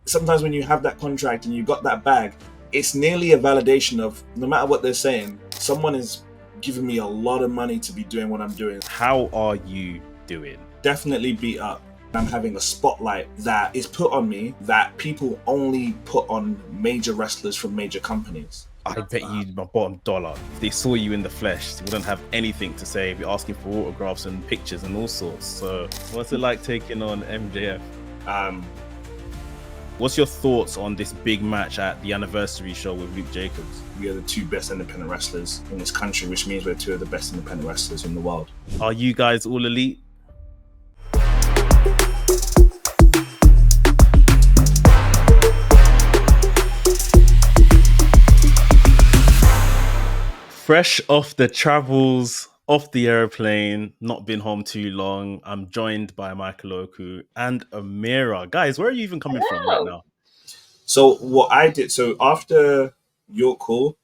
sometimes when you have that contract and you got that bag, it's nearly a validation of no matter what they're saying, someone is giving me a lot of money to be doing what I'm doing. How are you doing? Definitely beat up. I'm having a spotlight that is put on me that people only put on major wrestlers from major companies. I bet you my bottom dollar, if they saw you in the flesh, they wouldn't have anything to say. Be asking for autographs and pictures and all sorts. So what's it like taking on MJF? What's your thoughts on this big match at the anniversary show with Luke Jacobs? We are the two best independent wrestlers in this country, which means we're two of the best independent wrestlers in the world. Are you guys all elite? Fresh off the travels, off the airplane, not been home too long. I'm joined by Michael Oku and Amira. Guys, where are you even coming from right now? So what I did, so after your call,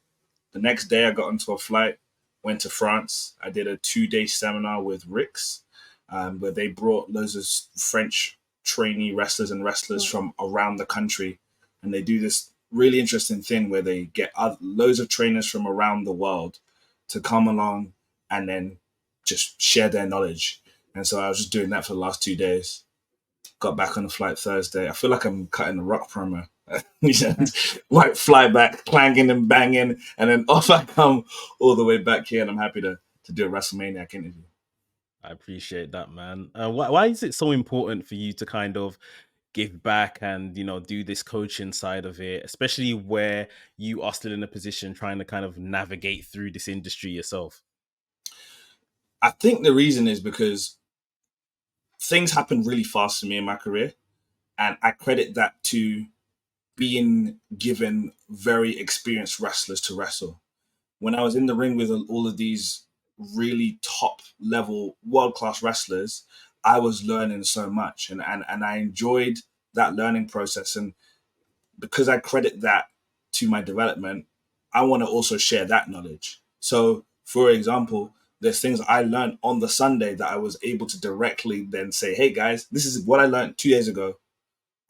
the next day I got onto a flight, went to France. I did a 2-day seminar with Rix, where they brought loads of French trainee wrestlers and wrestlers from around the country. And they do this really interesting thing where they get loads of trainers from around the world to come along and then just share their knowledge. And so I was just doing that for the last 2 days. Got back on the flight Thursday. I feel like I'm cutting a Rock promo. Like fly back, clanging and banging, and then off I come all the way back here, and I'm happy to do a WrestleManiac interview. I appreciate that, man. Why is it so important for you to kind of give back and, you know, do this coaching side of it, especially where you are still in a position trying to kind of navigate through this industry yourself? I think the reason is because things happen really fast for me in my career, and I credit that to being given very experienced wrestlers to wrestle. When I was in the ring with all of these really top level world-class wrestlers, I was learning so much, and I enjoyed that learning process. And because I credit that to my development, I want to also share that knowledge. So, for example, there's things I learned on the Sunday that I was able to directly then say, hey guys, this is what I learned 2 days ago.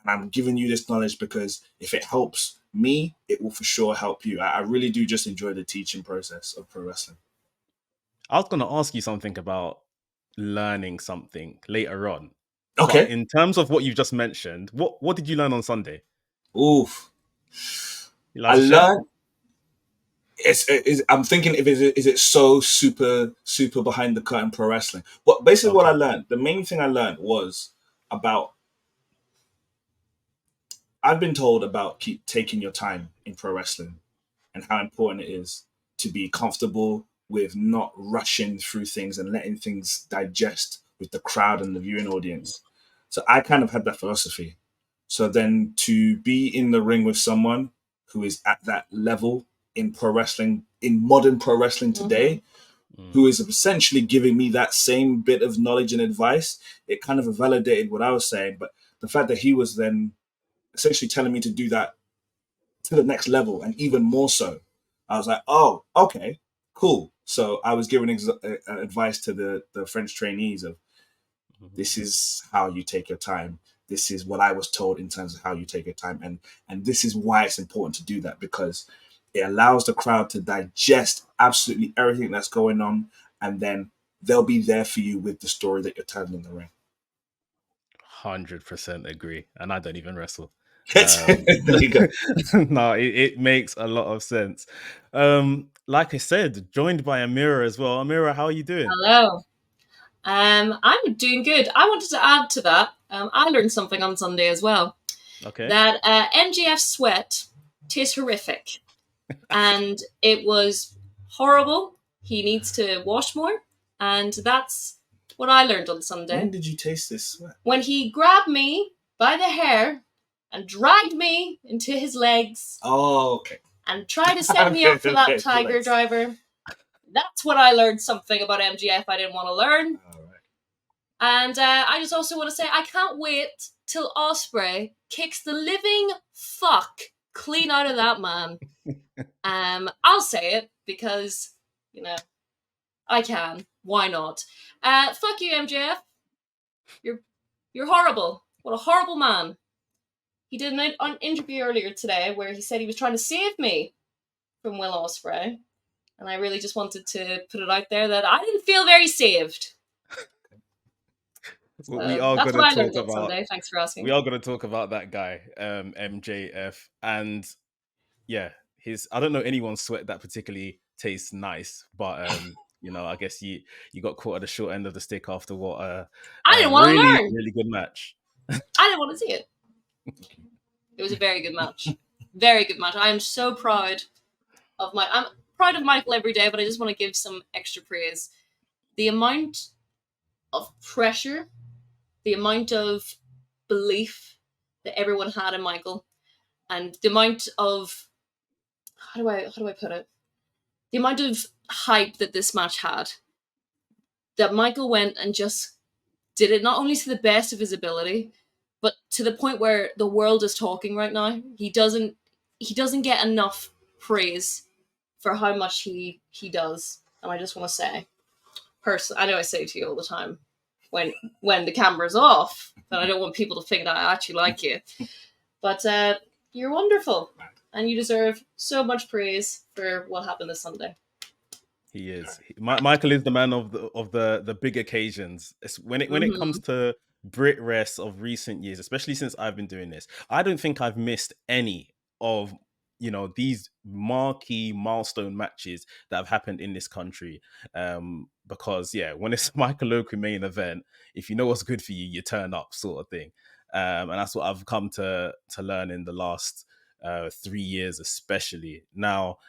And I'm giving you this knowledge because if it helps me, it will for sure help you. I really do just enjoy the teaching process of pro wrestling. I was going to ask you something about learning something later on. Okay. But in terms of what you've just mentioned, what did you learn on Sunday? Oof. I learned. I'm thinking is it so super behind the curtain pro wrestling? But basically, what I learned, the main thing I learned was about. I've been told about keep taking your time in pro wrestling and how important it is to be comfortable with not rushing through things and letting things digest with the crowd and the viewing audience. So I kind of had that philosophy. So then to be in the ring with someone who is at that level in pro wrestling, in modern pro wrestling today, who is essentially giving me that same bit of knowledge and advice, it kind of validated what I was saying. But the fact that he was then essentially telling me to do that to the next level and even more so, I was like, oh, okay, cool. So I was giving advice to the French trainees of this is how you take your time. This is what I was told in terms of how you take your time. And this is why it's important to do that, because it allows the crowd to digest absolutely everything that's going on. And then they'll be there for you with the story that you're telling in the ring. 100% agree. And I don't even wrestle. There you go. No, it makes a lot of sense. Like I said, joined by Amira as well. Amira, how are you doing? Hello. I'm doing good. I wanted to add to that. I learned something on Sunday as well. Okay. That MJF sweat tastes horrific. And it was horrible. He needs to wash more. And that's what I learned on Sunday. When did you taste this sweat? When he grabbed me by the hair and dragged me into his legs. Oh, okay. And tried to set me up for that tiger driver. That's what I learned something about MJF I didn't want to learn. All right. And I just also want to say I can't wait till Ospreay kicks the living fuck clean out of that man. I'll say it because, you know, I can. Why not? Fuck you, MJF. You're horrible. What a horrible man. he did an interview earlier today where he said he was trying to save me from Will Ospreay. And I really just wanted to put it out there that I didn't feel very saved. We are that's going what I to learned talk on about. Sunday. Thanks for asking. We are going to talk about that guy, MJF, and yeah, I don't know anyone's sweat that particularly tastes nice, but you know, I guess you got caught at the short end of the stick after what I didn't want to really learn. really good match. I didn't want to see it. It was a very good match. Very good match. I am so proud of I'm proud of Michael every day, but I just want to give some extra praise. The amount of pressure, the amount of belief that everyone had in Michael, and the amount of how do I put it? The amount of hype that this match had. That Michael went and just did it not only to the best of his ability, but to the point where the world is talking right now. He doesn't get enough praise for how much he does. And I just want to say, I know I say to you all the time, when the camera's off, that I don't want people to think that I actually like you. But you're wonderful, and you deserve so much praise for what happened this Sunday. He is. Michael is the man of the big occasions. When it comes to Brit Rest of recent years, especially since I've been doing this, I don't think I've missed any of these marquee milestone matches that have happened in this country. Because when it's Michael Oku main event, if you know what's good for you, you turn up, sort of thing. And that's what I've come to learn in the last 3 years, especially. Now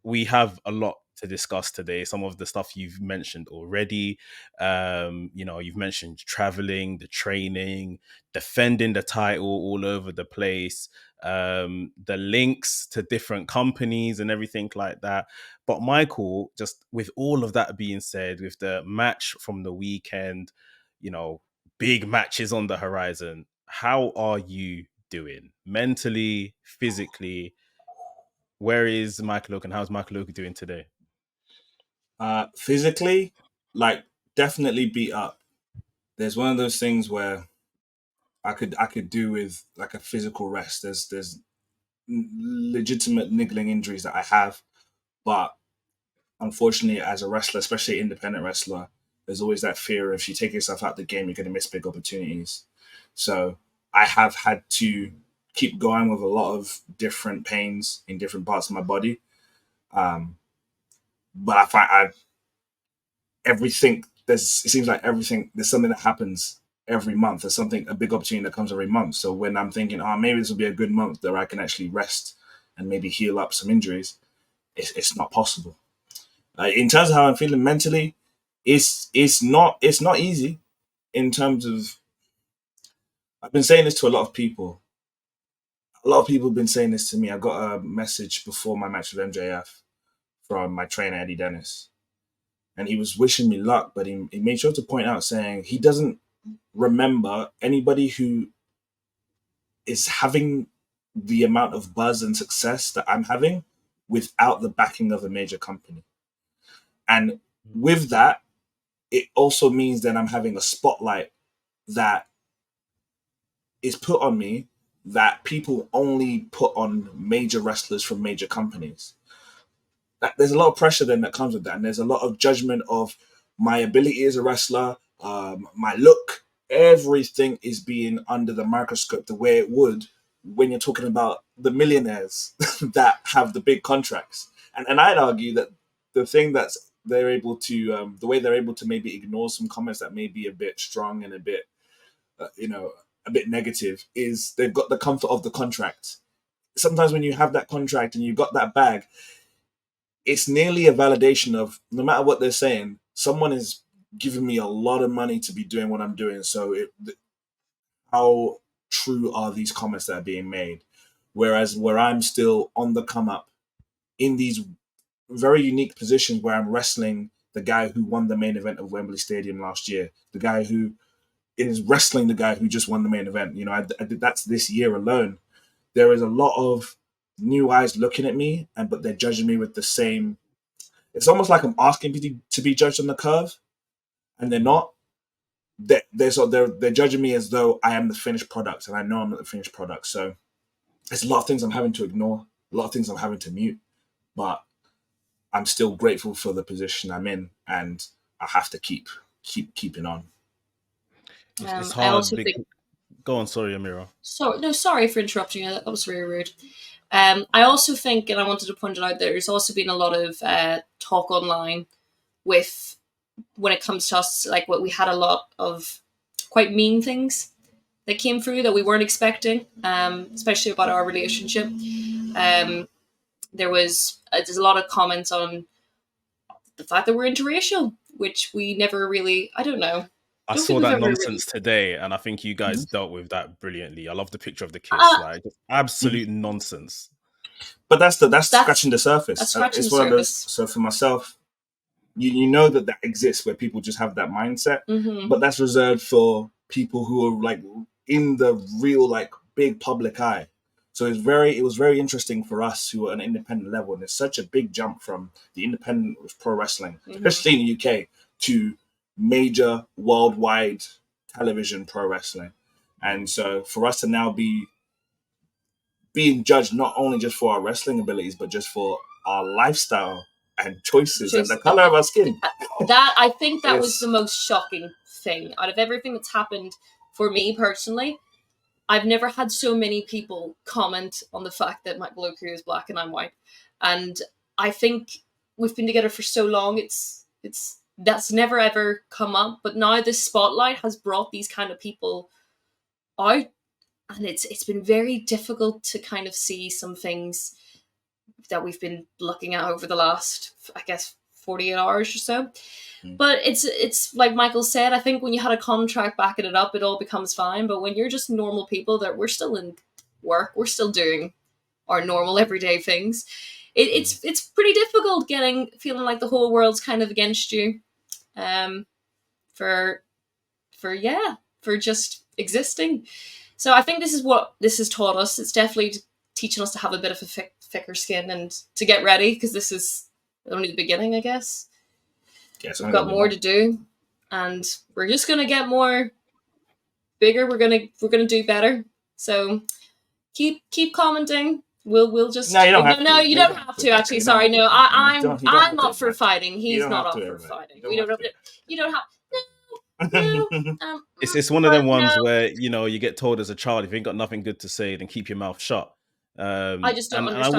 we have a lot to discuss today. Some of the stuff you've mentioned already. You've mentioned traveling, the training, defending the title all over the place, the links to different companies and everything like that. But Michael, just with all of that being said, with the match from the weekend, big matches on the horizon, how are you doing mentally, physically? Where is Michael Oku and how's Michael Oku doing today? Physically, definitely beat up. There's one of those things where I could do with a physical rest. There's legitimate niggling injuries that I have, but unfortunately, as a wrestler, especially independent wrestler, there's always that fear of if you take yourself out the game, you're going to miss big opportunities. So I have had to keep going with a lot of different pains in different parts of my body. But I find it seems like everything, there's something that happens every month. There's a big opportunity that comes every month. So when I'm thinking, maybe this will be a good month that I can actually rest and maybe heal up some injuries, it's not possible. In terms of how I'm feeling mentally, it's not easy. In terms of, I've been saying this to a lot of people. A lot of people have been saying this to me. I got a message before my match with MJF from my trainer, Eddie Dennis. And he was wishing me luck, but he made sure to point out, saying he doesn't remember anybody who is having the amount of buzz and success that I'm having without the backing of a major company. And with that, it also means that I'm having a spotlight that is put on me that people only put on major wrestlers from major companies. There's a lot of pressure then that comes with that. And there's a lot of judgment of my ability as a wrestler, my look. Everything is being under the microscope the way it would when you're talking about the millionaires that have the big contracts. And I'd argue that the thing that's they're able to, the way they're able to maybe ignore some comments that may be a bit strong and a bit, a bit negative, is they've got the comfort of the contract. Sometimes when you have that contract and you've got that bag, it's nearly a validation of, no matter what they're saying, someone is giving me a lot of money to be doing what I'm doing. So how true are these comments that are being made? Whereas where I'm still on the come up in these very unique positions where I'm wrestling the guy who won the main event of Wembley Stadium last year, the guy who is wrestling the guy who just won the main event. That's this year alone. There is a lot of new eyes looking at me, but they're judging me with the same. It's almost like I'm asking to be judged on the curve, and they're not. they're judging me as though I am the finished product, and I know I'm not the finished product. So there's a lot of things I'm having to ignore, a lot of things I'm having to mute, but I'm still grateful for the position I'm in, and I have to keep keeping on. It's I hard. also think. Go on, sorry, Amira. Sorry for interrupting you. That was really rude. I also think, and I wanted to point it out, there's also been a lot of talk online with when it comes to us, like what we had a lot of quite mean things that came through that we weren't expecting, especially about our relationship. There's a lot of comments on the fact that we're interracial, which we never really, I don't know. I saw that nonsense today, and I think you guys dealt with that brilliantly. I love the picture of the kiss, like absolute nonsense. But that's scratching the surface. That's scratching it's the one surface. Of those. So for myself, you know that exists where people just have that mindset, but that's reserved for people who are like in the real like big public eye. So it was very interesting for us who are at an independent level, and it's such a big jump from the independent pro wrestling, especially in the UK, to major worldwide television pro wrestling. And so for us to now be being judged not only just for our wrestling abilities, but just for our lifestyle and choices and the color of our skin. I think that was the most shocking thing out of everything that's happened for me personally. I've never had so many people comment on the fact that Michael Oku is black and I'm white. And I think we've been together for so long, that's never ever come up. But now this spotlight has brought these kind of people out, and it's been very difficult to kind of see some things that we've been looking at over the last, I guess, 48 hours or so. But it's like Michael said, I think when you had a contract backing it up, it all becomes fine. But when you're just normal people, that we're still in work, we're still doing our normal everyday things, it's pretty difficult feeling like the whole world's kind of against you, for just existing. So I think this is what this has taught us. It's definitely teaching us to have a bit of a thicker skin and to get ready, because this is only the beginning, I guess. We've got more to do, and we're just gonna get more bigger. We're gonna do better. So keep commenting. We'll just no, you don't have to. You don't have to. Actually, sorry, no. I'm up for fighting. He's not up for fighting. We don't have to. You don't have. No. It's one of them ones where you get told as a child, if you ain't got nothing good to say, then keep your mouth shut. I just don't understand. And I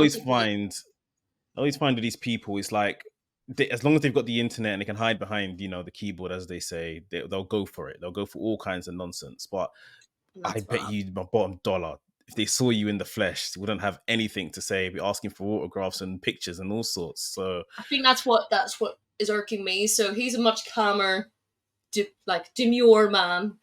always find with these people, it's like, as long as they've got the internet and they can hide behind, the keyboard, as they say, they'll go for it. They'll go for all kinds of nonsense. But I bet you my bottom dollar, if they saw you in the flesh, they wouldn't have anything to say. Be asking for autographs and pictures and all sorts. So I think that's what is irking me. So he's a much calmer, demure man.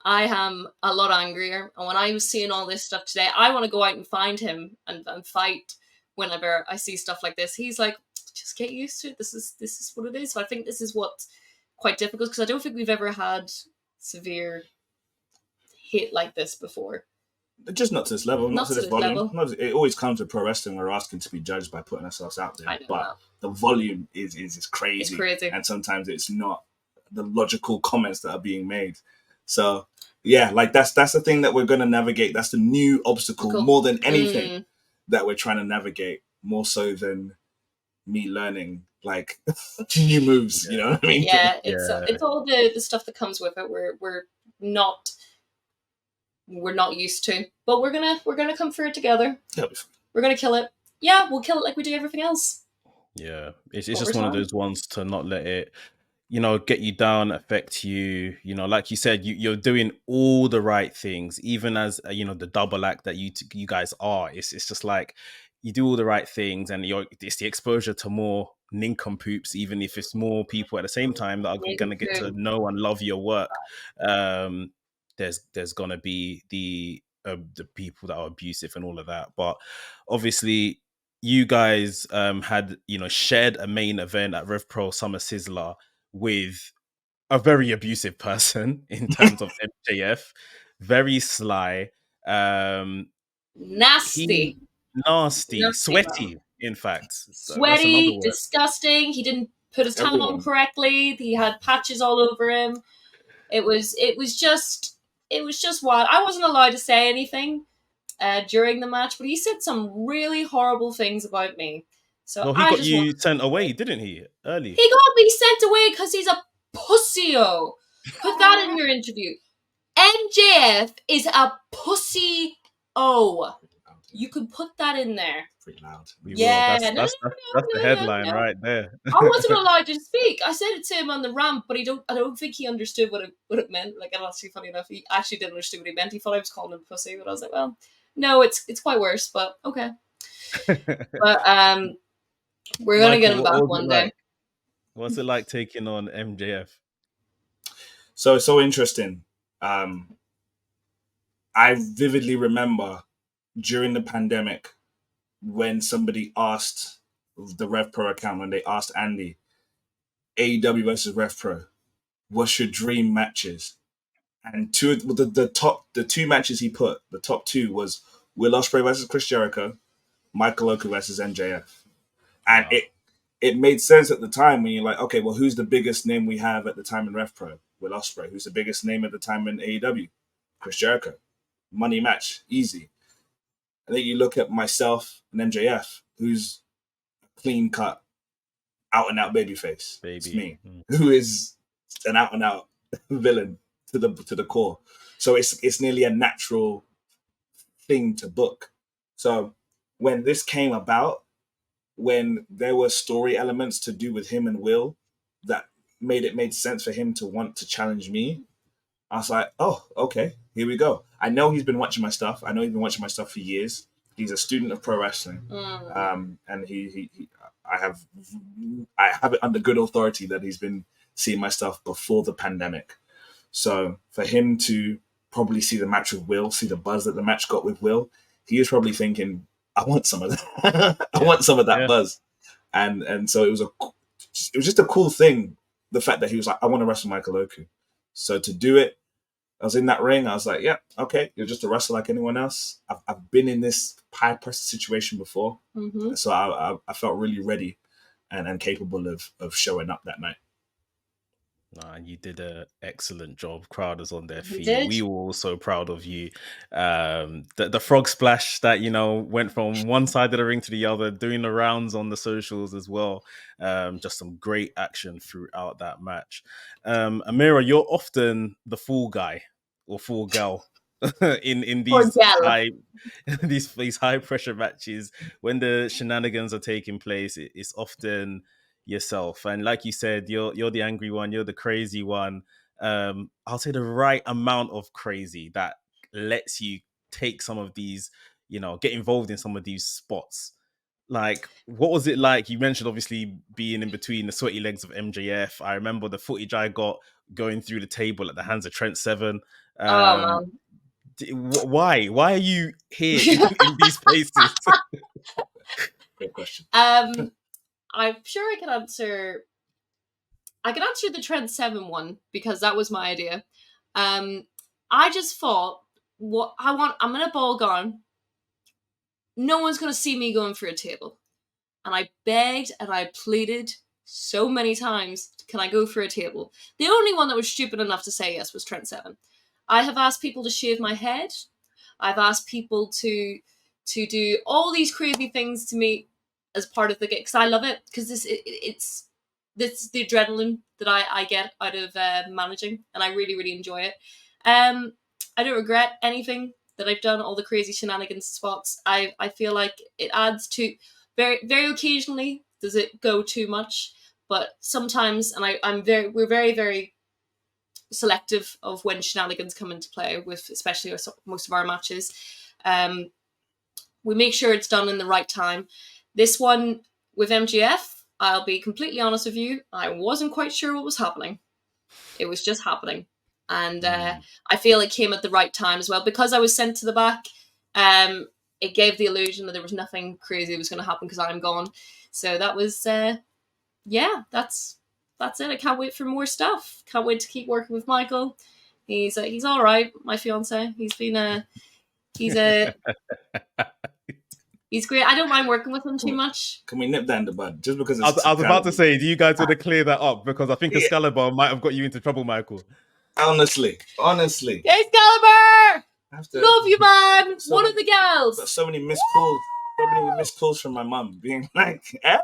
I am a lot angrier. And when I was seeing all this stuff today, I want to go out and find him and fight whenever I see stuff like this. He's like, just get used to it. This is what it is. So I think this is what's quite difficult, because I don't think we've ever had severe hit like this before. Just not to this level, not to this volume. It always comes with pro wrestling. We're asking to be judged by putting ourselves out there, but the volume is crazy. It's crazy, and sometimes it's not the logical comments that are being made. So yeah, like that's the thing that we're going to navigate. That's the new obstacle more than anything that we're trying to navigate, more so than me learning like new moves. You know what I mean? Yeah, it's all the stuff that comes with it. We're not used to, but we're gonna come through it together. We're gonna kill it. Yeah, we'll kill it like we do everything else. Yeah, it's just one of those ones to not let it, get you down, affect you. Like you said, you're doing all the right things, even as the double act that you guys are. It's just like you do all the right things, and it's the exposure to more nincompoops, even if it's more people at the same time that are gonna get to know and love your work. There's gonna be the people that are abusive and all of that, but obviously you guys had shared a main event at Rev Pro Summer Sizzler with a very abusive person in terms of MJF, very sly, nasty, sweaty, in fact, sweaty, disgusting. He didn't put his towel on correctly. He had patches all over him. It was just wild. I wasn't allowed to say anything during the match, but he said some really horrible things about me. So No, he I got just you sent away, didn't he? Early. he got me sent away because he's a pussy-o. Put that in your interview. MJF is a pussy-o. You can put that in there. Pretty loud. Yeah, That's the headline right there. I wasn't allowed to speak. I said it to him on the ramp, but I don't think he understood what it meant. Like, and actually, funny enough, he actually didn't understand what he meant. He thought I was calling him pussy, but I was like, well, no, it's quite worse, but okay. But we're gonna get him back one day. What's it like taking on MJF? So it's so interesting. I vividly remember during the pandemic when somebody asked the Rev Pro account, when they asked Andy, AEW versus Rev Pro, what's your dream matches? And the two matches he put, the top two was Will Ospreay versus Chris Jericho, Michael Oku versus MJF. And wow. It made sense at the time when you're like, okay, well, who's the biggest name we have at the time in Rev Pro? Will Ospreay. Who's the biggest name at the time in AEW? Chris Jericho. Money match. Easy. I think you look at myself and MJF, who's clean cut, out and out babyface. It's me, who is an out and out villain to the core. So it's nearly a natural thing to book. So when this came about, when there were story elements to do with him and Will that made sense for him to want to challenge me, I was like, oh, okay, here we go. I know he's been watching my stuff. I know he's been watching my stuff for years. He's a student of pro wrestling, and I have it under good authority that he's been seeing my stuff before the pandemic. So for him to probably see the match with Will, see the buzz that the match got with Will, he was probably thinking, I want some of that. I want some of that buzz. And so it was just a cool thing. The fact that he was like, I want to wrestle Michael Oku. So to do it, I was in that ring. I was like, yeah, okay, you're just a wrestler like anyone else. I've been in this high pressure situation before. Mm-hmm. So I felt really ready and capable of showing up that night. Nah, you did an excellent job. Crowd was on their feet. We were also proud of you. The frog splash that, went from one side of the ring to the other, doing the rounds on the socials as well. Just some great action throughout that match. Amira, you're often the fool guy or fool gal in these high pressure matches. When the shenanigans are taking place, it's often yourself, and like you said, you're the angry one, you're the crazy one. I'll say the right amount of crazy that lets you take some of these, get involved in some of these spots. Like, what was it like? You mentioned obviously being in between the sweaty legs of MJF. I remember the footage I got going through the table at the hands of Trent Seven. Man. Why are you here in these places? Great question. I'm sure I can answer the Trent 7 one because that was my idea. I just thought, I'm in a ball gown. No one's going to see me going through a table. And I begged and I pleaded so many times, can I go through a table? The only one that was stupid enough to say yes was Trent 7. I have asked people to shave my head. I've asked people to do all these crazy things to me as part of the game, because I love it, because it's the adrenaline that I get out of managing, and I really, really enjoy it. I don't regret anything that I've done, all the crazy shenanigans spots. I feel like it adds to, very, very occasionally does it go too much, but sometimes, and we're very, very selective of when shenanigans come into play with, especially most of our matches. We make sure it's done in the right time. This one with MJF, I'll be completely honest with you, I wasn't quite sure what was happening. It was just happening. And I feel it came at the right time as well. Because I was sent to the back, it gave the illusion that there was nothing crazy that was going to happen because I'm gone. So that was, that's it. I can't wait for more stuff. Can't wait to keep working with Michael. He's all right, my fiance. He's great. I don't mind working with him too much. Can we nip that in the bud? Just because I was about to say, do you guys want to clear that up? Because I think Excalibur might have got you into trouble, Michael. Honestly. Excalibur! I have to, Love you, man! So One of the gals! got so many missed calls. So many missed calls from my mum being like, eh?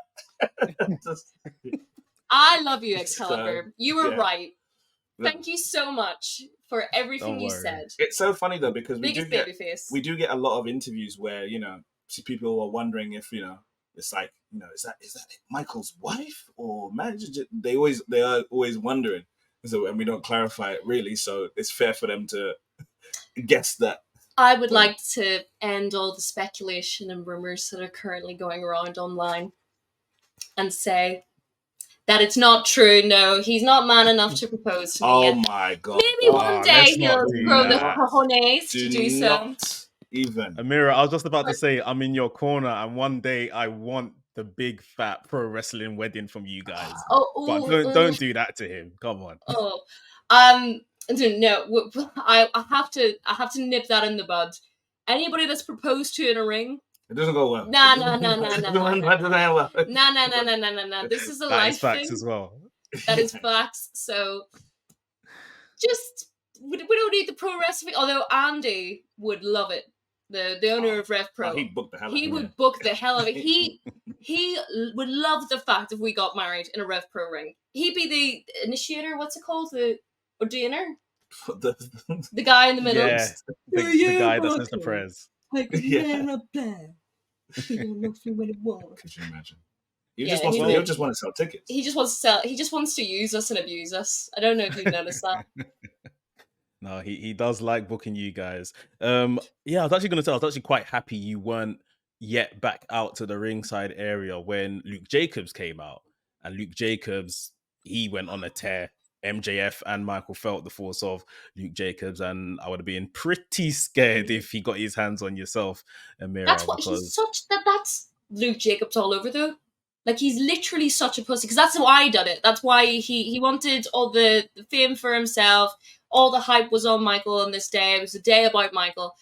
I love you, Excalibur. You were yeah. right. Thank you so much for everything Don't you worry. said. It's so funny though, because we Biggest do get babyface. a lot of interviews where, you know, people are wondering if, you know, it's like, you know, is that Michael's wife or manager? They are always wondering. So, and we don't clarify it really, so it's fair for them to guess that. I would like to end all the speculation and rumors that are currently going around online and say that it's not true. No, he's not man enough to propose to me Oh yet. my God. Maybe one day let's not he'll do grow the that. cojones to do so. Not even. Amira, I was just about to say, I'm in your corner, and one day I want the big fat pro wrestling wedding from you guys. But don't do that to him. Come on. No, I have to nip that in the bud. Anybody that's proposed to in a ring, it doesn't go well. No. This is a That life is facts thing. as well. That is facts. So, just we don't need the pro wrestling. Although Andy would love it, the owner of Rev Pro. He'd book the hell. He would book the hell out of it. He would love the fact if we got married in a Rev Pro ring. He'd be the initiator. What's it called? The ordainer. The guy in the middle. Yeah, the guy that says the prayers. Oku and Amira Blair. Could you imagine? He Yeah, just want to sell tickets. He just wants to sell. He just wants to use us and abuse us. I don't know if you've noticed that. No, he does like booking you guys. Yeah, I was actually going to say I was actually quite happy you weren't yet back out to the ringside area when Luke Jacobs came out, and Luke Jacobs, he went on a tear. MJF and Michael felt the force of Luke Jacobs, and I would have been pretty scared if he got his hands on yourself, Amira. That's what he's such. That's Luke Jacobs all over though. Like, he's literally such a pussy, because that's why he did it. That's why he wanted all the fame for himself. All the hype was on Michael on this day. It was a day about Michael,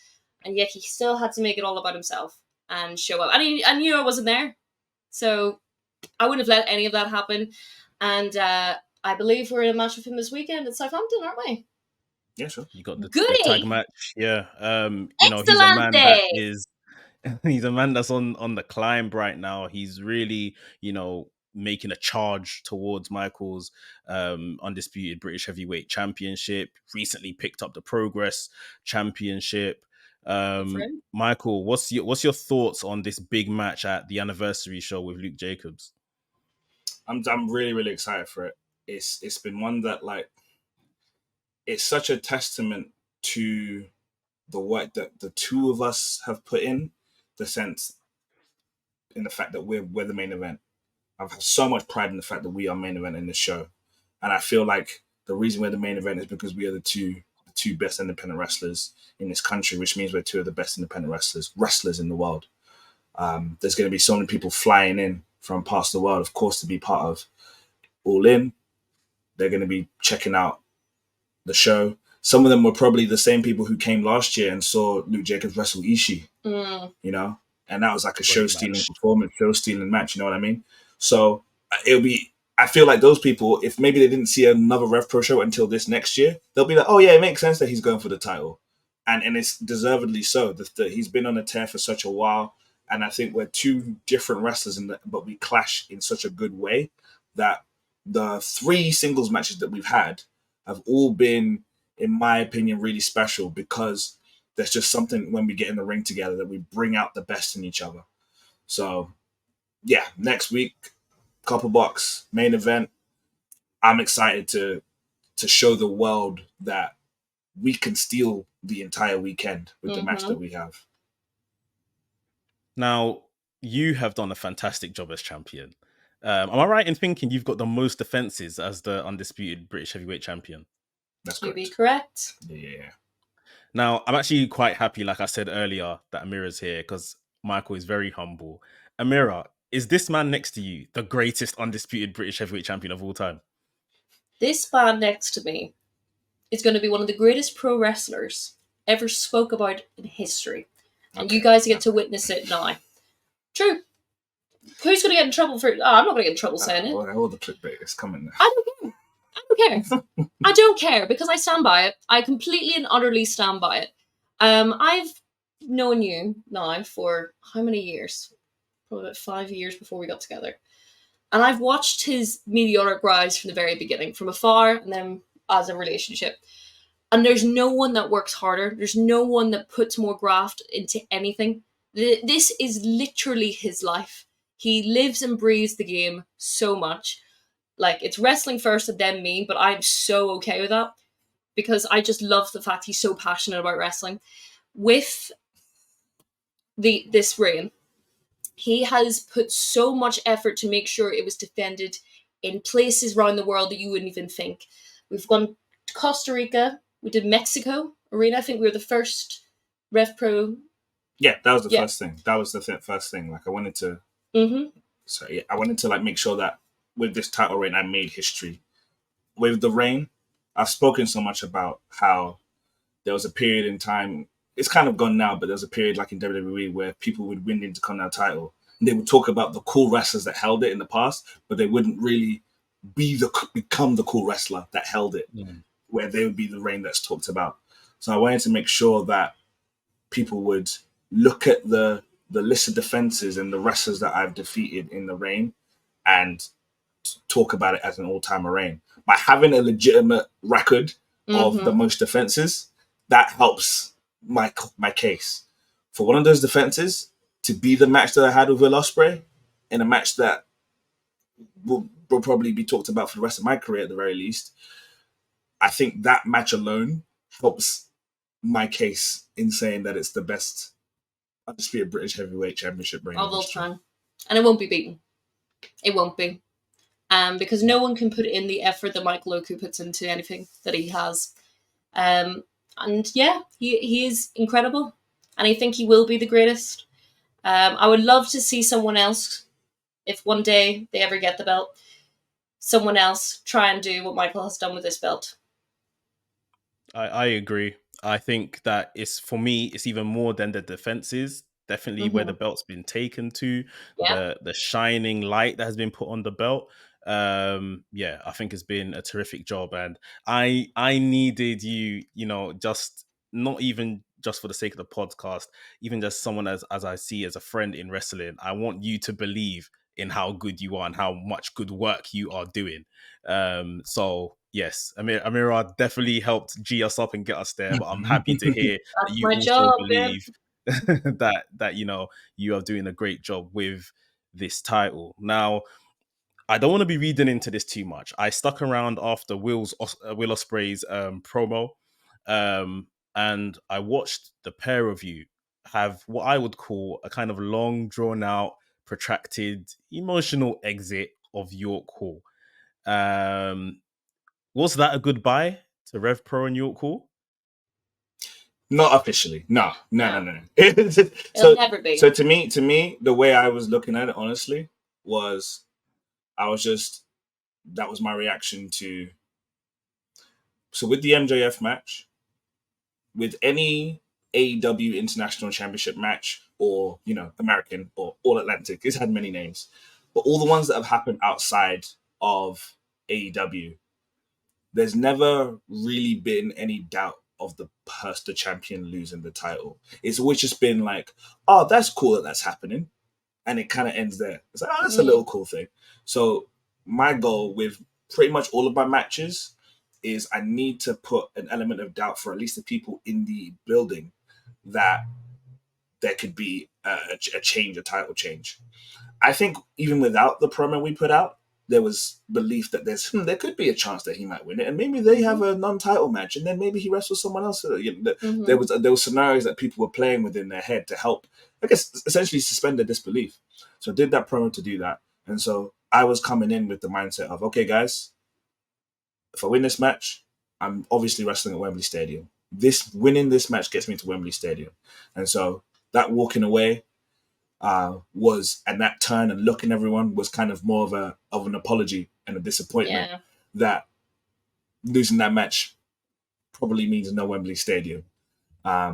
and yet he still had to make it all about himself and show up. And I knew I wasn't there, so I wouldn't have let any of that happen. And I believe we're in a match with him this weekend at Southampton, aren't we? Yeah, sure. You got the Goody! tag match, yeah. You know, he's a man that's on the climb right now. He's really, you know, making a charge towards Michael's undisputed British Heavyweight Championship. Recently picked up the Progress Championship. Michael, what's your thoughts on this big match at the anniversary show with Luke Jacobs? I'm really, really excited for it. It's been one that, like, it's such a testament to the work that the two of us have put in, the sense in the fact that we're the main event. I've had so much pride in the fact that we are main event in this show. And I feel like the reason we're the main event is because we are the two best independent wrestlers in this country, which means we're two of the best independent wrestlers in the world. There's going to be so many people flying in from parts of the world, of course, to be part of All In. They're going to be checking out the show. Some of them were probably the same people who came last year and saw Luke Jacobs wrestle Ishii, you know? And that was like a show-stealing performance, show-stealing match, you know what I mean? So I feel like those people, if maybe they didn't see another Rev Pro show until this next year, they'll be like, oh yeah, it makes sense that he's going for the title. And it's deservedly so. He's been on a tear for such a while. And I think we're two different wrestlers, but we clash in such a good way that the 3 singles matches that we've had have all been, in my opinion, really special, because there's just something when we get in the ring together that we bring out the best in each other. So, yeah, next week, Copper Box, main event. I'm excited to show the world that we can steal the entire weekend with the match that we have. Now, you have done a fantastic job as champion. Am I right in thinking you've got the most defenses as the undisputed British Heavyweight Champion? That's correct. You'd be correct. Yeah. Now, I'm actually quite happy, like I said earlier, that Amira's here, because Michael is very humble. Amira, is this man next to you the greatest undisputed British Heavyweight Champion of all time? This man next to me is going to be one of the greatest pro wrestlers ever spoke about in history. And you guys get to witness it now. True. Who's going to get in trouble for it? Oh, I'm not going to get in trouble saying it. All the clickbait is coming now. I don't know. don't care. I don't care because I stand by it. I completely and utterly stand by it. I've known you now for how many years? Probably about 5 years before we got together. And I've watched his meteoric rise from the very beginning, from afar and then as a relationship. And there's no one that works harder. There's no one that puts more graft into anything. This is literally his life. He lives and breathes the game so much. Like, it's wrestling first and then me, but I'm so okay with that because I just love the fact he's so passionate about wrestling. With this reign, he has put so much effort to make sure it was defended in places around the world that you wouldn't even think. We've gone to Costa Rica. We did Mexico Arena. I think we were the first Rev Pro. Yeah, that was the first thing. That was the first thing. Like, I wanted to. So yeah, I wanted to like make sure that with this title reign, I made history. With the reign, I've spoken so much about how there was a period in time. It's kind of gone now, but there was a period like in WWE where people would win the Intercontinental title and they would talk about the cool wrestlers that held it in the past, but they wouldn't really become the cool wrestler that held it, where they would be the reign that's talked about. So I wanted to make sure that people would look at the list of defenses and the wrestlers that I've defeated in the reign and talk about it as an all-time reign. By having a legitimate record of the most defenses, that helps my case. For one of those defenses to be the match that I had with Will Ospreay, in a match that will probably be talked about for the rest of my career at the very least, I think that match alone helps my case in saying that it's the best undisputed British Heavyweight Championship reign of all time. And it won't be beaten. It won't be. Because no one can put in the effort that Michael Oku puts into anything that he has. And yeah, he is incredible. And I think he will be the greatest. I would love to see someone else, if one day they ever get the belt, someone else try and do what Michael has done with this belt. I agree. I think that it's, for me, it's even more than the defenses. Definitely where the belt's been taken to, the shining light that has been put on the belt. I think it's been a terrific job, and I needed you, just not even just for the sake of the podcast, even just someone as I see as a friend in wrestling. I want you to believe in how good you are and how much good work you are doing. So yes, Amira definitely helped G us up and get us there, but I'm happy to hear that you also believe that you are doing a great job with this title. Now, I don't want to be reading into this too much. I stuck around after Will Ospreay's promo, and I watched the pair of you have what I would call a kind of long, drawn out, protracted, emotional exit of York Hall. Was that a goodbye to Rev Pro and York Hall? Not officially. No. It'll never be. So to me, the way I was looking at it, honestly, was that was my reaction to. So with the MJF match, with any AEW International Championship match, or American or All Atlantic, it's had many names, but all the ones that have happened outside of AEW, there's never really been any doubt of the champion losing the title. It's always just been like, oh, that's cool that's happening, and it kind of ends there. It's like, oh, that's a little cool thing. So my goal with pretty much all of my matches is I need to put an element of doubt for at least the people in the building that there could be a title change. I think even without the promo we put out, there was belief that there could be a chance that he might win it, and maybe they have a non-title match, and then maybe he wrestles someone else. There was scenarios that people were playing within their head to help, I guess, essentially suspend their disbelief. So I did that promo to do that, and so I was coming in with the mindset of, okay, guys, if I win this match, I'm obviously wrestling at Wembley Stadium. Winning this match gets me to Wembley Stadium, and so that walking away and that turn and looking everyone was kind of more of an apology and a disappointment that losing that match probably means no Wembley Stadium. I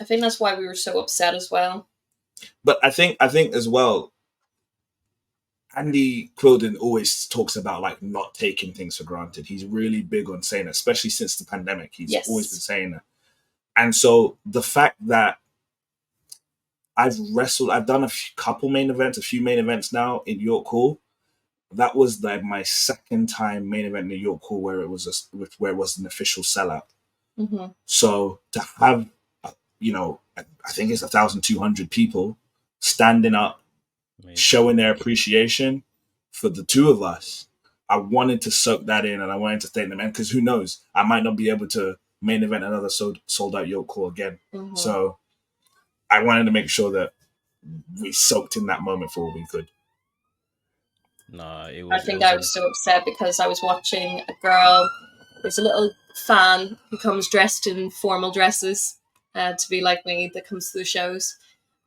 think that's why we were so upset as well. But I think as well, Andy Quilden always talks about like not taking things for granted. He's really big on saying it, especially since the pandemic. He's always been saying that. And so the fact that I've done a few main events now in York Hall. That was like my second time main event in York Hall where it was an official sellout. Mm-hmm. So to have, I think it's 1,200 people standing up, showing their appreciation for the two of us. I wanted to soak that in, and I wanted to thank them. And because who knows, I might not be able to main event another sold out York Hall again. Mm-hmm. So I wanted to make sure that we soaked in that moment for all we could. Nah, it I was. think I was so upset because I was watching a girl. There's a little fan who comes dressed in formal dresses to be like me that comes to the shows,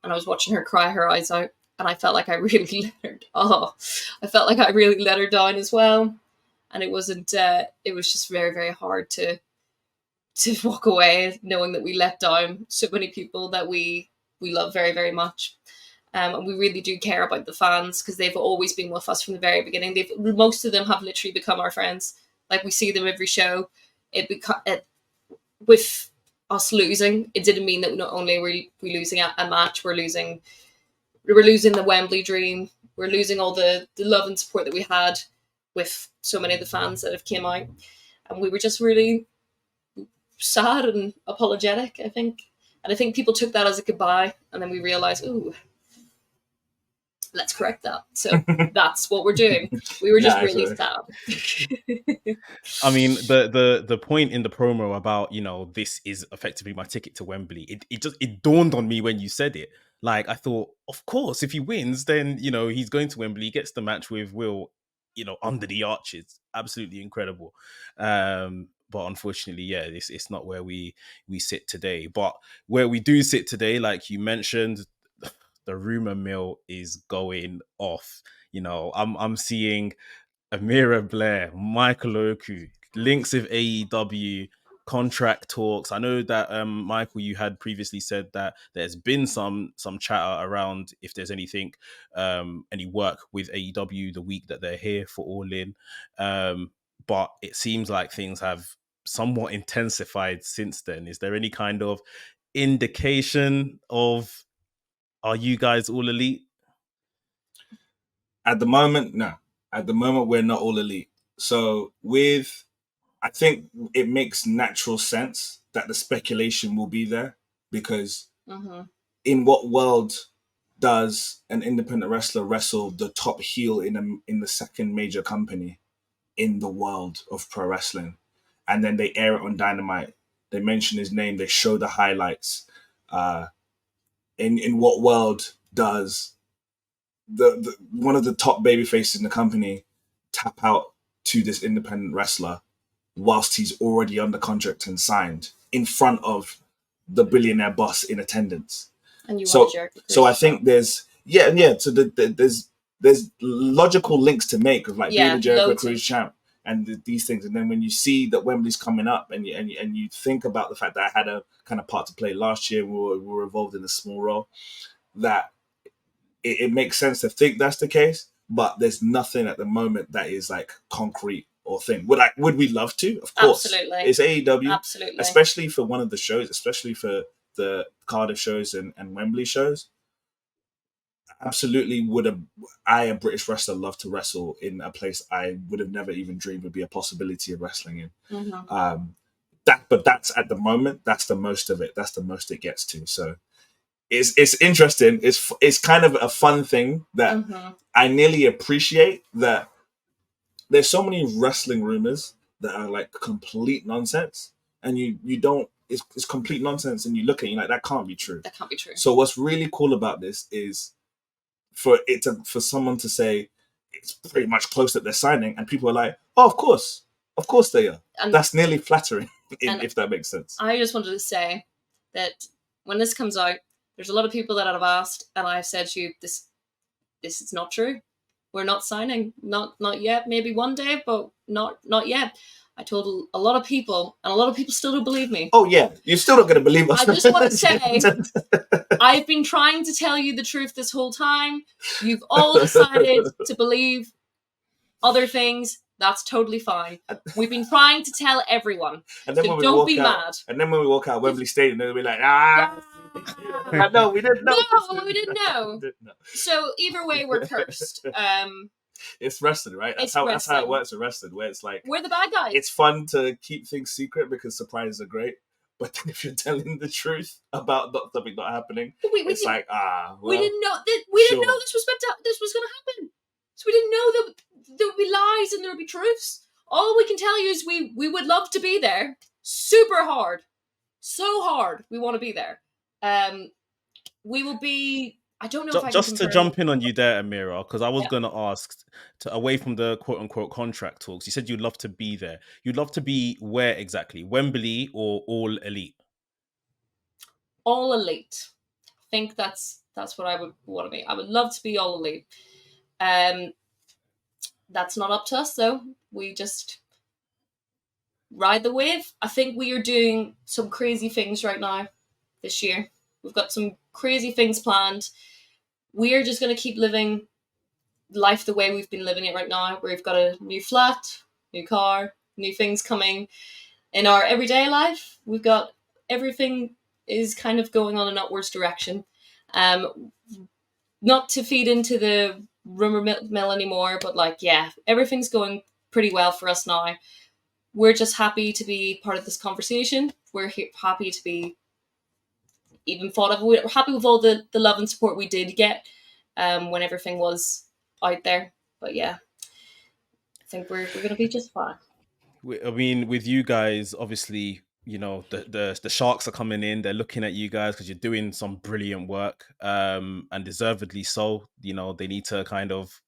and I was watching her cry her eyes out, and I felt like I really let her down as well, and it wasn't. It was just very, very hard to walk away knowing that we let down so many people that we love very, very much. And we really do care about the fans because they've always been with us from the very beginning. Most of them have literally become our friends. Like, we see them every show. With us losing, it didn't mean that not only were we losing a match, we're losing the Wembley dream. We're losing all the love and support that we had with so many of the fans that have came out. And we were just really sad and apologetic, I think. And I think people took that as a goodbye. And then we realized, ooh, let's correct that. So that's what we're doing. We were just really sad. I mean, the point in the promo about, this is effectively my ticket to Wembley. It dawned on me when you said it. Like, I thought, of course, if he wins, then, he's going to Wembley, he gets the match with Will, under the arches. Absolutely incredible. But unfortunately, it's not where we sit today. But where we do sit today, like you mentioned, the rumor mill is going off. I'm seeing Amira Blair, Michael Oku, links with AEW, contract talks. I know that Michael, you had previously said that there's been some chatter around if there's anything, any work with AEW the week that they're here for All In. But it seems like things have somewhat intensified since then. Is there any kind of indication of, are you guys all elite? At the moment, no. At the moment, we're not all elite. So I think it makes natural sense that the speculation will be there because in what world does an independent wrestler wrestle the top heel in the second major company in the world of pro wrestling? And then they air it on Dynamite. They mention his name. They show the highlights. In what world does the one of the top baby faces in the company tap out to this independent wrestler whilst he's already under contract and signed in front of the billionaire boss in attendance? And so I think there's so there's logical links to make of like being a Jericho Cruise champ and these things. And then when you see that Wembley's coming up and you think about the fact that I had a kind of part to play last year, we were involved in a small role, that it makes sense to think that's the case, but there's nothing at the moment that is like concrete or thing. Would we love to? Of course. Absolutely. It's AEW. Absolutely. Especially for one of the shows, especially for the Cardiff shows and Wembley shows. Absolutely a British wrestler, love to wrestle in a place I would have never even dreamed would be a possibility of wrestling in. Mm-hmm. But that's at the moment, that's the most of it. That's the most it gets to. So it's interesting. It's kind of a fun thing that I nearly appreciate, that there's so many wrestling rumors that are like complete nonsense, and you don't. It's complete nonsense, and you look at it, you're like, that can't be true. That can't be true. So what's really cool about this is for someone to say it's pretty much close that they're signing, and people are like, oh, of course they are. And that's nearly flattering, if that makes sense. I just wanted to say that when this comes out, there's a lot of people that have asked, and I've said to you, this is not true. We're not signing. Not yet. Maybe one day, but not yet. I told a lot of people, and a lot of people still don't believe me. Oh yeah, you're still not going to believe us. I just want to say, I've been trying to tell you the truth this whole time. You've all decided to believe other things. That's totally fine. We've been trying to tell everyone. And then So when we don't walk be out, mad. And then when we walk out of Wembley Stadium, they'll be like, no, we didn't know. No, we didn't know. So either way, we're cursed. It's wrestling, right? That's how it works with wrestling, where it's like, we're the bad guys. It's fun to keep things secret because surprises are great. But then if you're telling the truth about something not happening, it's like, well, we didn't know that. We didn't know this was going to happen. So we didn't know that there would be lies and there would be truths. All we can tell you is we would love to be there. Super hard. So hard. We want to be there. We will be... I don't know if I just to jump in on you there, Amira, because I was going to ask, away from the quote-unquote contract talks, you said you'd love to be there. You'd love to be where exactly? Wembley or All Elite? All Elite. I think that's what I would want to be. I would love to be All Elite. That's not up to us, though. We just ride the wave. I think we are doing some crazy things right now this year. We've got some crazy things planned. We are just going to keep living life the way we've been living it right now. We've got a new flat, new car, new things coming in our everyday life. We've got everything is kind of going on an upwards direction. Not to feed into the rumor mill anymore, but everything's going pretty well for us now. We're just happy to be part of this conversation. We're happy to be even thought of. We're happy with all the love and support we did get when everything was out there. But yeah, I think we're going to be just fine. I mean, with you guys, obviously, the Sharks are coming in. They're looking at you guys because you're doing some brilliant work, and deservedly so. They need to kind of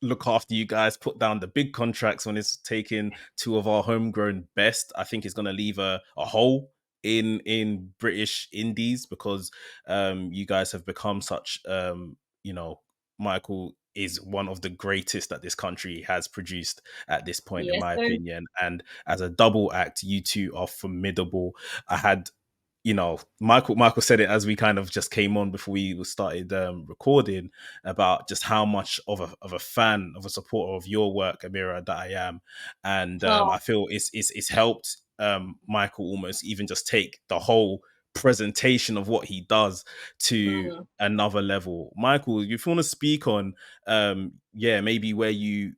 look after you guys, put down the big contracts when it's taking two of our homegrown best. I think it's going to leave a hole in British indies because you guys have become such Michael is one of the greatest that this country has produced at this point, in my opinion. And as a double act, you two are formidable. I had Michael said it as we kind of just came on before we started recording about just how much of a fan, of a supporter of your work, Amira, that I am. And I feel it's helped Michael almost even just take the whole presentation of what he does to another level. Michael, if you want to speak on maybe where you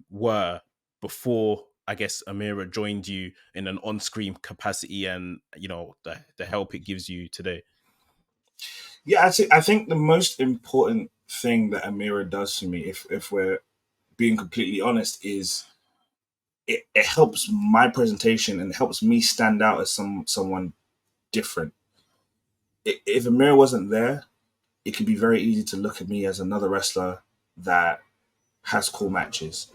were before, I guess, Amira joined you in an on-screen capacity and, the help it gives you today. Yeah, I think the most important thing that Amira does for me, if we're being completely honest, is it helps my presentation and helps me stand out as someone different. If Amira wasn't there, it could be very easy to look at me as another wrestler that has cool matches.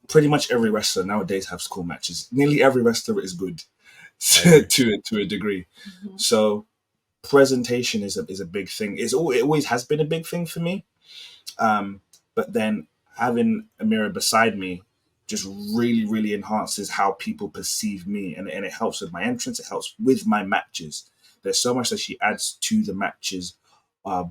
Pretty much every wrestler nowadays has cool matches. Nearly every wrestler is good to a degree. Mm-hmm. So presentation is a big thing. It always has been a big thing for me. But then having Amira beside me just really, really enhances how people perceive me. And it helps with my entrance. It helps with my matches. There's so much that she adds to the matches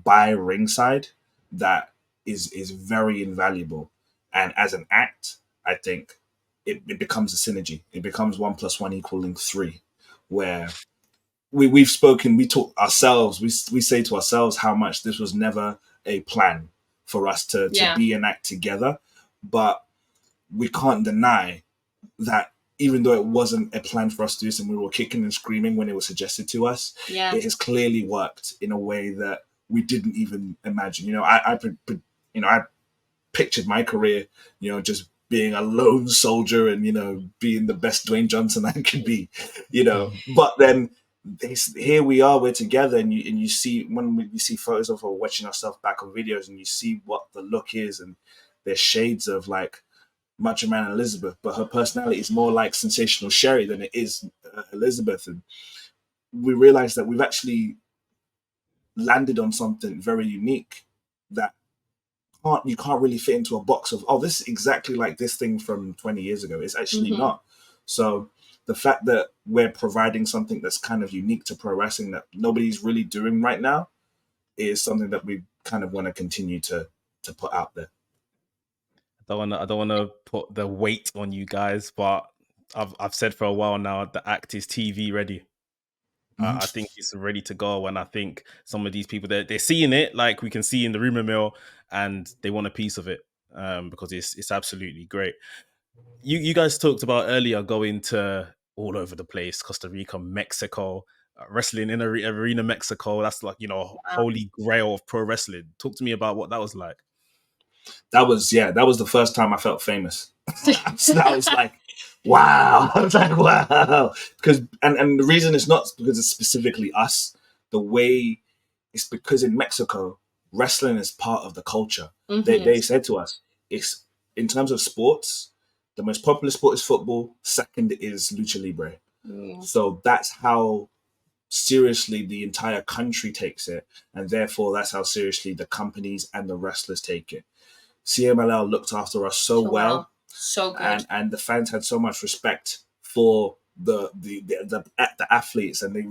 by ringside that is very invaluable. And as an act, I think it becomes a synergy. It becomes 1 + 1 = 3, where we've spoken, we talk ourselves, we say to ourselves how much this was never a plan for us to be an act together. But we can't deny that even though it wasn't a plan for us to do this and we were kicking and screaming when it was suggested to us, it has clearly worked in a way that we didn't even imagine. I pictured my career, just being a lone soldier and, being the best Dwayne Johnson I could be, But then here we are, we're together, and you see, when you see photos of her watching herself back on videos, and you see what the look is, and there's shades of like Macho Man Elizabeth, but her personality is more like Sensational Sherry than it is Elizabeth. And we realize that we've actually landed on something very unique that you can't really fit into a box of, this is exactly like this thing from 20 years ago. It's actually not. So the fact that we're providing something that's kind of unique to pro wrestling that nobody's really doing right now is something that we kind of want to continue to put out there. I don't wanna put the weight on you guys, but I've said for a while now the act is TV ready. I think it's ready to go, and I think some of these people they're seeing it, like we can see in the rumor mill, and they want a piece of it because it's absolutely great. You guys talked about earlier going to all over the place, Costa Rica, Mexico, wrestling in Arena Mexico. That's like, holy grail of pro wrestling. Talk to me about what that was like. That was the first time I felt famous. So that was like, wow. I was like, wow. Because and the reason it's not because it's specifically us. The way it's because in Mexico, wrestling is part of the culture. They said to us, it's in terms of sports, the most popular sport is football. Second is lucha libre. So that's how seriously the entire country takes it, and therefore that's how seriously the companies and the wrestlers take it. CMLL looked after us so well, so good, and the fans had so much respect for the athletes, and they,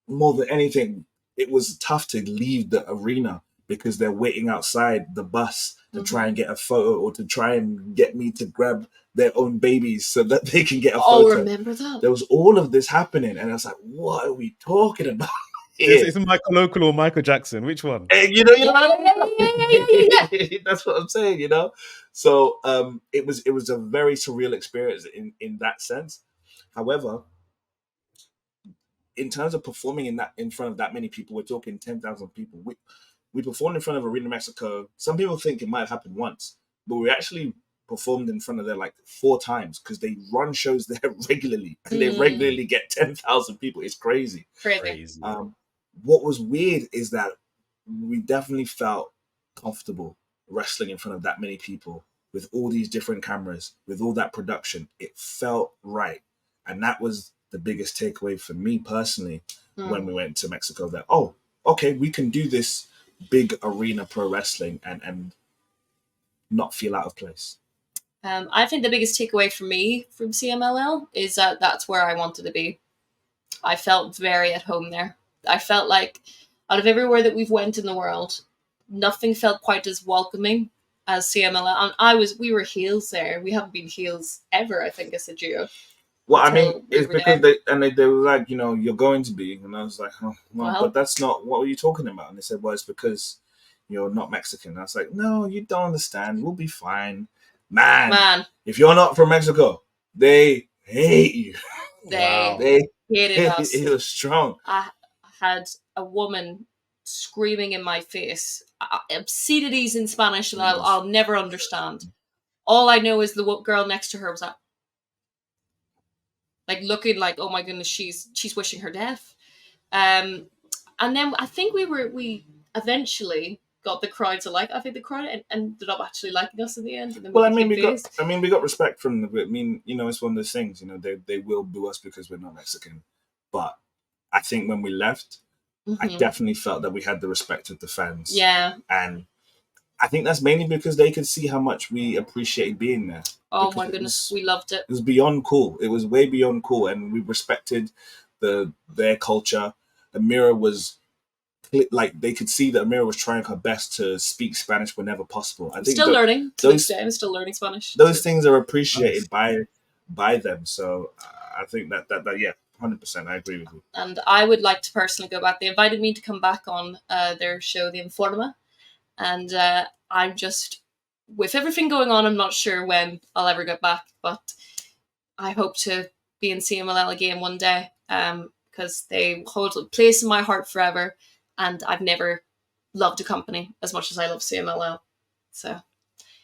more than anything, it was tough to leave the arena because they're waiting outside the bus to try and get a photo or to try and get me to grab their own babies so that they can get a photo. Oh, remember that? There was all of this happening, and I was like, what are we talking about? It's Michael Local or Michael Jackson. Which one? Yeah. That's what I'm saying, So it was a very surreal experience in that sense. However, in terms of performing in front of that many people, we're talking 10,000 people. We performed in front of Arena Mexico. Some people think it might have happened once, but we actually performed in front of there like 4 times because they run shows there regularly, and they regularly get 10,000 people. It's crazy. Crazy. What was weird is that we definitely felt comfortable wrestling in front of that many people with all these different cameras, with all that production. It felt right. And that was the biggest takeaway for me personally when we went to Mexico, that, oh, okay, we can do this big arena pro wrestling and not feel out of place. I think the biggest takeaway for me from CMLL is that that's where I wanted to be. I felt very at home there. I felt like out of everywhere that we've went in the world, nothing felt quite as welcoming as CMLL. And we were heels there. We haven't been heels ever, I think, as a duo. Well, I mean, it's because they were like, you're going to be. And I was like, oh, well, but that's not, what were you talking about? And they said, well, it's because you're not Mexican. And I was like, no, you don't understand. We'll be fine. Man, if you're not from Mexico, they hate you. They hated us. It was strong. I had a woman screaming in my face obscenities in Spanish that I'll never understand. All I know is the girl next to her was like looking like, oh my goodness, she's wishing her death. And then I think we eventually got the crowd to like. I think the crowd ended up actually liking us in the end. And then we got respect from them. I mean, it's one of those things. They will boo us because we're not Mexican, but I think when we left, I definitely felt that we had the respect of the fans. Yeah, and I think that's mainly because they could see how much we appreciated being there. Oh my goodness, we loved it. It was beyond cool. It was way beyond cool, and we respected their culture. Amira was like, they could see that Amira was trying her best to speak Spanish whenever possible. I think still learning. To this day, I'm still learning Spanish. Those things are appreciated by them. So I think that yeah, 100%, I agree with you. And I would like to personally go back. They invited me to come back on their show, The Informa, and I'm just, with everything going on, I'm not sure when I'll ever get back, but I hope to be in CMLL again one day, because they hold a place in my heart forever, and I've never loved a company as much as I love CMLL. So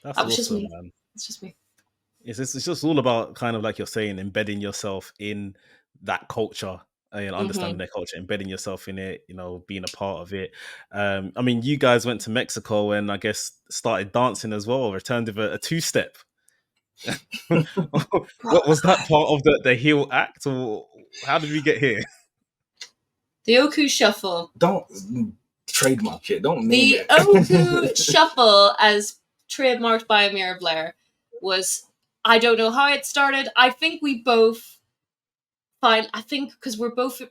that's awesome, just me. Man. It's just me. It's just all about, kind of like you're saying, embedding yourself in that culture. Understanding their culture, embedding yourself in it, being a part of it. I mean, you guys went to Mexico and I guess started dancing as well, returned with a 2-step. What was that part of the heel act, or how did we get here? The Oku Shuffle. Don't trademark it. Don't name it. The Oku Shuffle, as trademarked by Amira Blair, was I don't know how it started. I think we both because we're both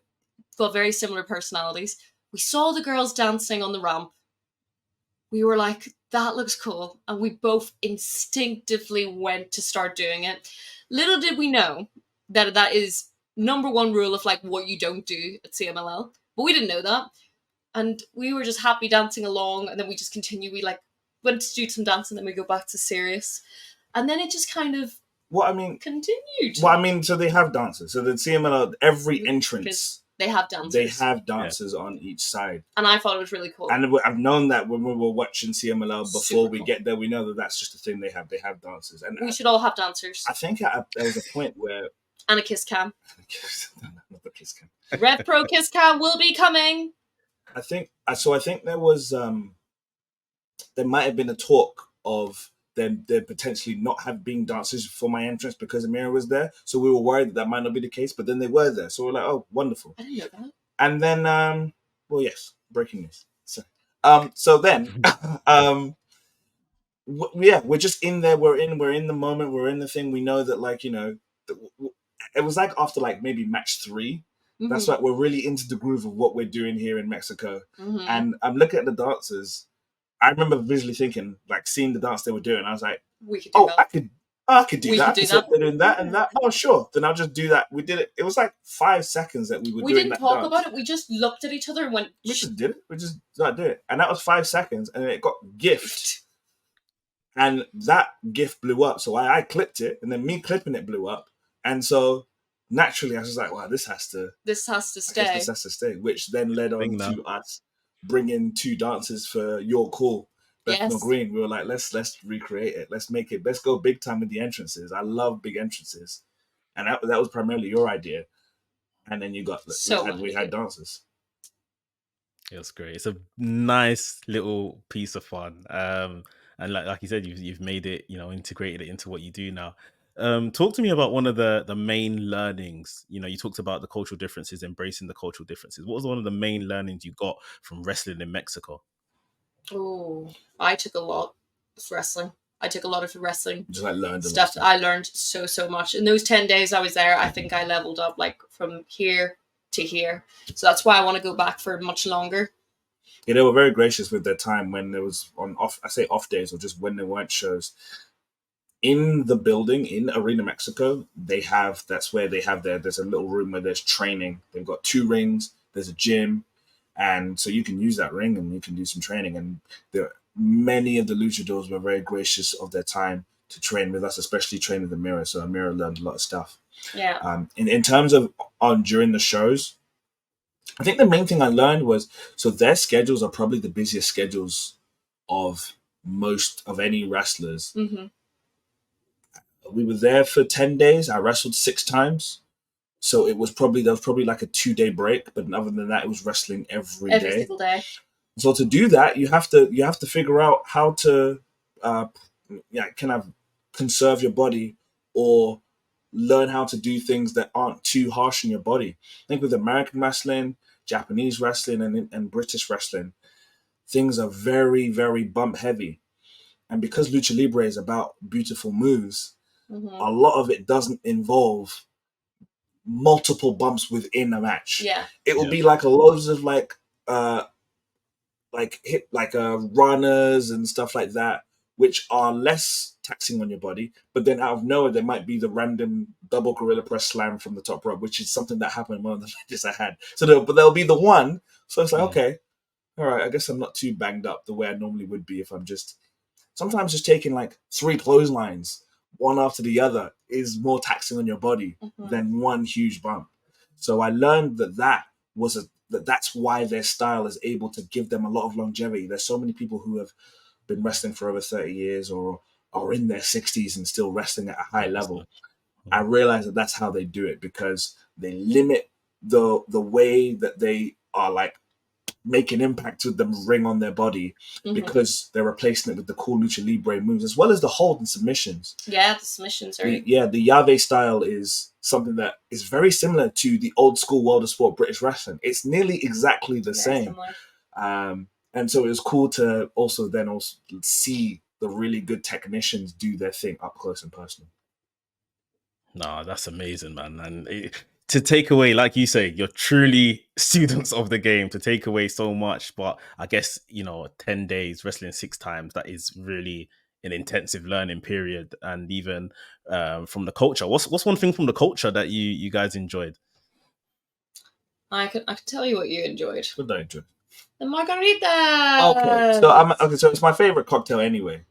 got very similar personalities. We saw the girls dancing on the ramp. We were like, that looks cool. And we both instinctively went to start doing it. Little did we know that that is number one rule of like what you don't do at CMLL. But we didn't know that. And we were just happy dancing along. And then we just continue. We like went to do some dancing, then we go back to serious. And then it just kind of continued. So they have dancers. So the CMLL, every entrance, they have dancers. They have dancers on each side. And I thought it was really cool. And I've known that when we were watching CMLL before Super we cool. get there, we know that that's just a thing they have. They have dancers. And we should all have dancers. I think there was a point where... And a kiss cam. Not the kiss cam. Rev Pro kiss cam will be coming. I think there was... there might have been a talk of them potentially not have been dancers for my entrance because Amira was there. So we were worried that might not be the case, but then they were there. So we're like, oh, wonderful. I didn't know that. And then, well, yes, breaking news. So then, we're just in there. We're in the moment. We're in the thing. We know that, like, you know, it was like after like maybe match 3. Mm-hmm. That's like we're really into the groove of what we're doing here in Mexico. Mm-hmm. And I'm looking at the dancers. I remember visually thinking, like, seeing the dance they were doing. I was like, we could do that. I could do that. They're doing that and that. Oh, sure. Then I'll just do that. We did it. It was like 5 seconds that we were doing that. We didn't talk about it. We just looked at each other and went... We just did it. We just did it. And that was 5 seconds. And then it got GIFed. And that GIF blew up. So I clipped it. And then me clipping it blew up. And so naturally, I was like, wow, this has to stay. This has to stay. Which then led on to us bring in 2 dancers for Your Call, Bethnal Green. We were like, let's recreate it. Let's go big time with the entrances. I love big entrances. And that was primarily your idea. And then you got, we had dancers. It was great. It's a nice little piece of fun. And like you said, you've made it, you know, integrated it into what you do now. Talk to me about one of the main learnings. You know, you talked about the cultural differences, embracing the cultural differences. What was one of the main learnings you got from wrestling in Mexico? Oh, I took a lot of wrestling. Just like learned stuff. I learned so much. In those 10 days I was there, I think I leveled up like from here to here. So that's why I want to go back for much longer. Yeah, they were very gracious with their time when there was off days or just when there weren't shows. In the building, in Arena Mexico, that's where they have there's a little room where there's training. They've got 2 rings, there's a gym, and so you can use that ring and you can do some training. And many of the luchadors were very gracious of their time to train with us, especially train with Amira. So Amira learned a lot of stuff. Yeah. In terms of during the shows, I think the main thing I learned was, so their schedules are probably the busiest schedules of most of any wrestlers. Mm-hmm. We were there for 10 days. I wrestled 6 times. So there was probably like a 2-day break. But other than that, it was wrestling every day. Every single day. So to do that, you have to figure out how to kind of conserve your body or learn how to do things that aren't too harsh on your body. I think with American wrestling, Japanese wrestling, and British wrestling, things are very, very bump heavy. And because Lucha Libre is about beautiful moves, mm-hmm. a lot of it doesn't involve multiple bumps within a match. Yeah. It will be like a loads of runners and stuff like that, which are less taxing on your body. But then out of nowhere, there might be the random double gorilla press slam from the top rope, which is something that happened in one of the matches I had. So there'll be the one. So it's like, okay, all right, I guess I'm not too banged up the way I normally would be if I'm sometimes just taking like 3 clotheslines, one after the other, is more taxing on your body mm-hmm. than one huge bump. So I learned that's why their style is able to give them a lot of longevity. There's so many people who have been wrestling for over 30 years or are in their 60s and still wrestling at a high level. I realized that that's how they do it, because they limit the way that they are like making impact with the ring on their body mm-hmm. because they're replacing it with the cool Lucha Libre moves, as well as the hold and submissions. Yeah, the submissions are... The Llave style is something that is very similar to the old school World of Sport British wrestling. It's nearly exactly the same. And so it was cool to also see the really good technicians do their thing up close and personal. No, that's amazing, man. And to take away, like you say, you're truly students of the game, to take away so much. But I guess, 10 days wrestling 6 times, that is really an intensive learning period. And even from the culture, what's one thing from the culture that you guys enjoyed? I can tell you what you enjoyed. What did I enjoy? The margaritas. Okay, so it's my favorite cocktail anyway.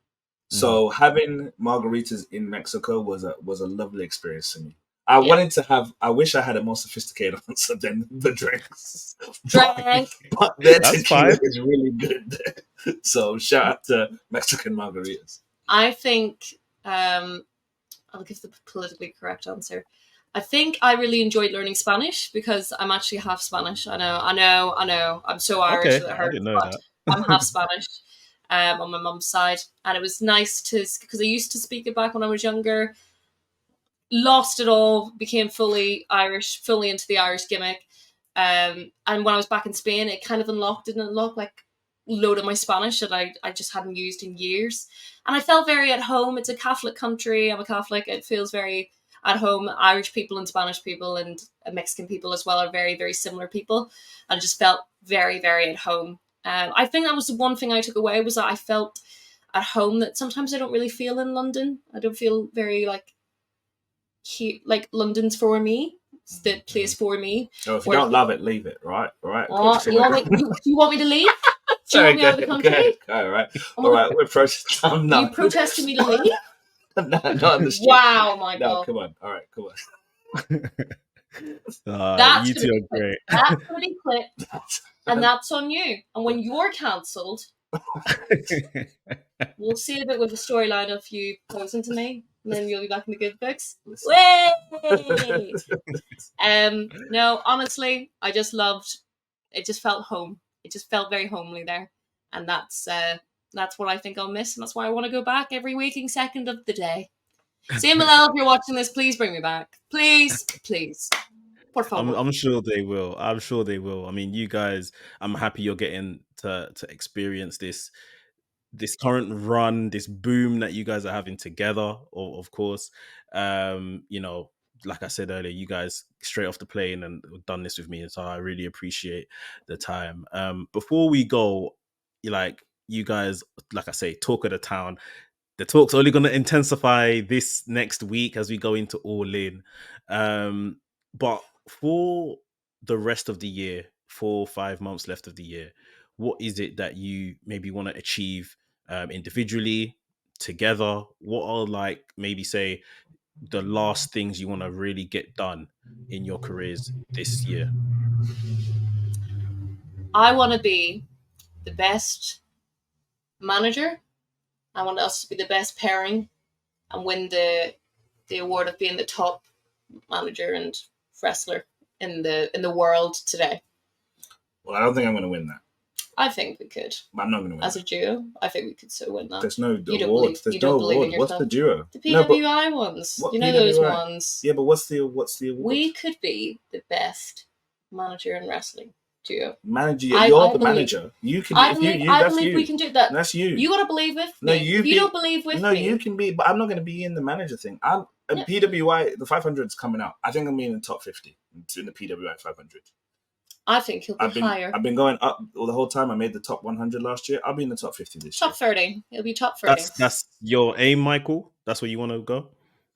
So having margaritas in Mexico was a lovely experience for me. I wish I had a more sophisticated answer than the drinks. But their tequila is really good. So shout out to Mexican margaritas. I think I'll give the politically correct answer. I think I really enjoyed learning Spanish because I'm actually half Spanish. I know. I'm so Irish that it hurts. I didn't know that. I'm half Spanish. On my mum's side, and it was nice because I used to speak it back when I was younger, lost it all, became fully Irish, fully into the Irish gimmick, and when I was back in Spain, it kind of unlocked like a load of my Spanish that I just hadn't used in years, and I felt very at home. It's a Catholic country, I'm a Catholic, it feels very at home. Irish people and Spanish people and Mexican people as well are very, very similar people, and I just felt very, very at home. I think that was the one thing I took away, was that I felt at home that sometimes I don't really feel in London. I don't feel very like London's for me. It's the place for me. Oh, if you don't love it, leave it. Right. Oh, you want me to leave? Do you want me out of the country? All right. We're protesting. You protesting me to leave? No, not on the street. Wow, Michael. No, come on. All right, come on. You two are great. That's going to be clipped. And that's on you. And when you're cancelled, we'll save it with a storyline of you posing to me, and then you'll be back in the good books. Way! No, honestly, I just loved. It just felt home. It just felt very homely there, and that's what I think I'll miss, and that's why I want to go back every waking second of the day. Sam Malel, if you're watching this, please bring me back. Please. I'm sure they will. I mean, you guys, I'm happy you're getting to experience this current run, this boom that you guys are having together, of course. Like I said earlier, you guys straight off the plane and done this with me, and so I really appreciate the time. Before we go, you guys, like I say, talk of the town. The talk's only going to intensify this next week as we go into All In. But for the rest of the year, 4 or 5 months left of the year, what is it that you maybe want to achieve individually, together? What are maybe say the last things you want to really get done in your careers this year? I want to be the best manager. I want us to be the best pairing and win the award of being the top manager and wrestler in the world today. Well, I don't think I'm going to win that. I think we could. But I'm not going to win as a duo. I think we could still win that. There's no awards. There's no award. What's the duo? The PWI ones. You know PWI? Those ones. Yeah, but what's the award? We could be the best manager in wrestling duo. Manager, you're the manager. You can. I believe we can do that. That's you. You got to believe with me. No, if you don't believe with me. No, you can be. But I'm not going to be in the manager thing. I'm PWI. The 500 is coming out. I think I'm in the top 50 in the PWI 500. I think he'll be higher. I've been going up all the whole time. I made the top 100 last year. I'll be in the top 50 this year. Top 30. It'll be top 30. That's your aim, Michael? That's where you want to go?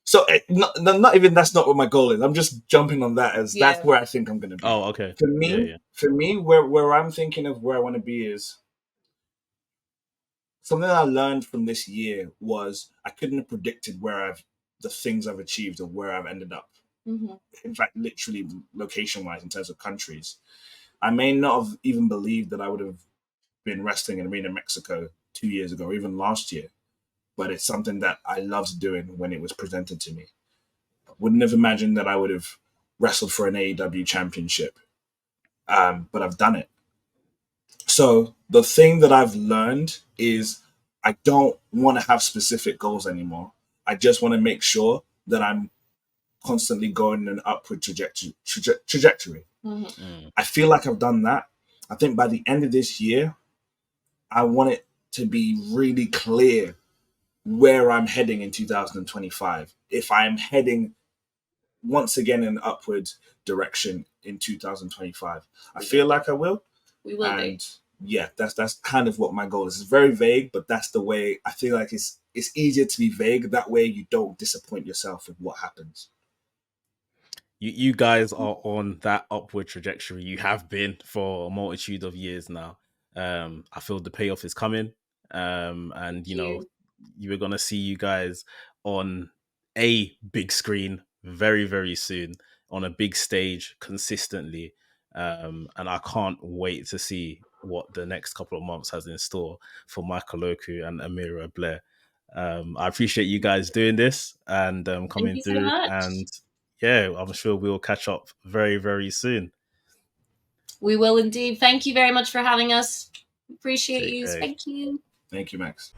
So, not even that's not what my goal is. I'm just jumping on that as that's where I think I'm going to be. Oh, okay. For me, where I'm thinking of where I want to be is something that I learned from this year was I couldn't have predicted the things I've achieved or where I've ended up. Mm-hmm. In fact, literally location-wise, in terms of countries, I may not have even believed that I would have been wrestling in Arena Mexico 2 years ago, or even last year. But it's something that I loved doing when it was presented to me. I wouldn't have imagined that I would have wrestled for an AEW championship, but I've done it. So the thing that I've learned is I don't want to have specific goals anymore. I just want to make sure that I'm constantly going in an upward trajectory. Mm-hmm. I feel like I've done that. I think by the end of this year, I want it to be really clear where I'm heading in 2025. If I'm heading once again in an upward direction in 2025. I feel like I will. We will be. And yeah, that's kind of what my goal is. It's very vague, but that's the way I feel like it's easier to be vague. That way you don't disappoint yourself with what happens. You guys are on that upward trajectory. You have been for a multitude of years now. I feel the payoff is coming. And you know, you were gonna see you guys on a big screen very, very soon, on a big stage consistently. And I can't wait to see what the next couple of months has in store for Michael Oku and Amira Blair. I appreciate you guys doing this and coming you so through. much. And yeah, I'm sure we'll catch up very, very soon. We will indeed. Thank you very much for having us. Appreciate Take you. care. Thank you. Thank you, Max.